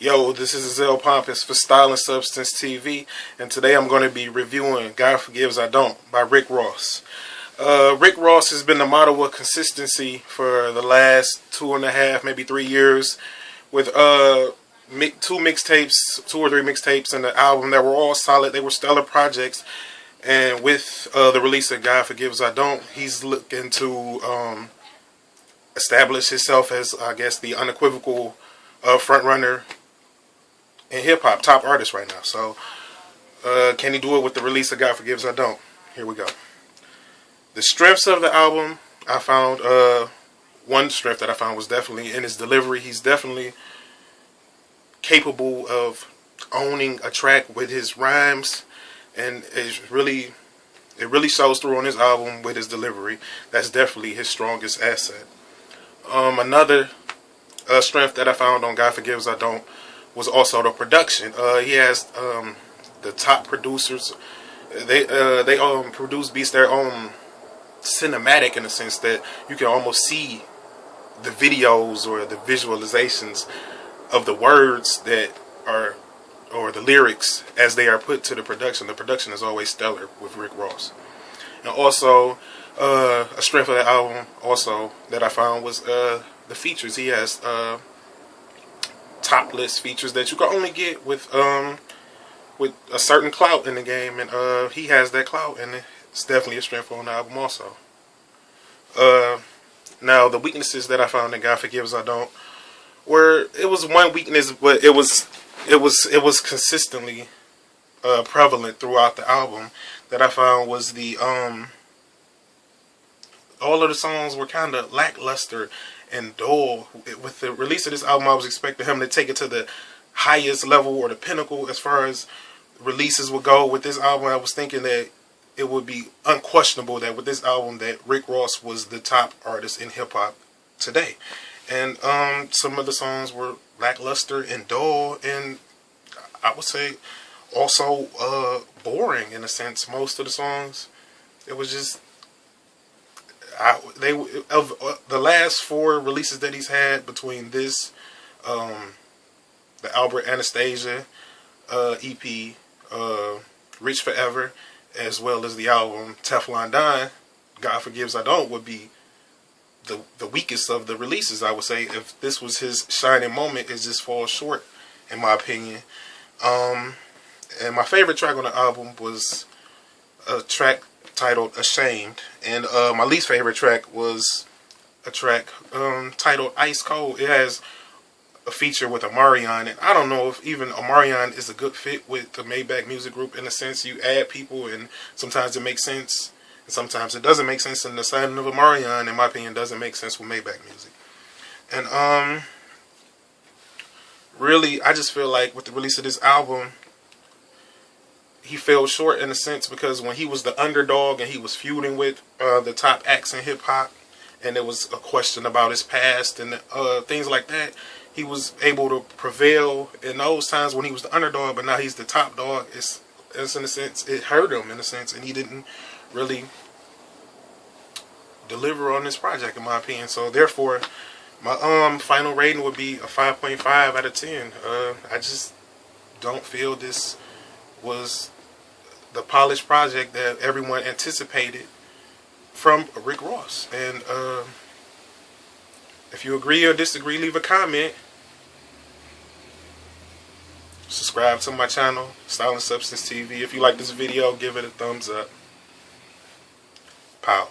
Yo, this is Azell Pompous for StyleAndSubstanceTV, and today I'm going to be reviewing God Forgives I Don't by Rick Ross. Rick Ross has been the model of consistency for the last 2.5, maybe 3 years, with two or three mixtapes and the album that were all solid. They were stellar projects, and with the release of God Forgives I Don't, he's looking to establish himself as, I guess, the unequivocal front runner in hip-hop, top artist right now. So can he do it with the release of God Forgives I Don't? Here we go. The strengths of the album, I found, one strength that I found was definitely in his delivery. He's definitely capable of owning a track with his rhymes, and it really shows through on his album with his delivery. That's definitely his strongest asset. Another strength that I found on God Forgives I Don't was also the production. He has the top producers. They produce beats their own cinematic, in the sense that you can almost see the videos or the visualizations of the words that are, or the lyrics as they are put to the production. The production is always stellar with Rick Ross. And also a strength of the album also that I found was the features. He has top list features that you can only get with a certain clout in the game, and he has that clout, and it's definitely a strength on the album also. Now the weaknesses that I found in God Forgives I Don't were, it was one weakness, but it was consistently prevalent throughout the album, that I found was the all of the songs were kind of lackluster and dull. With the release of this album, I was expecting him to take it to the highest level or the pinnacle as far as releases would go. With this album, I was thinking that it would be unquestionable that with this album that Rick Ross was the top artist in hip hop today. And some of the songs were lackluster and dull, and I would say also boring in a sense. Most of the songs, it was just of the last 4 releases that he's had, between this, the Albert Anastasia EP, Rich Forever, as well as the album Teflon Don, God Forgives I Don't would be the weakest of the releases, I would say. If this was his shining moment, it just falls short, in my opinion. And my favorite track on the album was a track titled Ashamed, and my least favorite track was a track titled Ice Cold. It has a feature with Omarion, and I don't know if even Omarion is a good fit with the Maybach Music Group, in a sense. You add people, and sometimes it makes sense, and sometimes it doesn't make sense. And the signing of Omarion, in my opinion, doesn't make sense with Maybach Music. And really, I just feel like with the release of this album, he fell short in a sense, because when he was the underdog and he was feuding with the top acts in hip hop, and there was a question about his past and things like that, he was able to prevail in those times when he was the underdog. But now he's the top dog. It's in a sense, it hurt him in a sense, and he didn't really deliver on this project, in my opinion. So therefore, my final rating would be a 5.5 out of 10. I just don't feel this was the polished project that everyone anticipated from Rick Ross. And if you agree or disagree, leave a comment. Subscribe to my channel, Style and Substance TV. If you like this video, give it a thumbs up. Pow.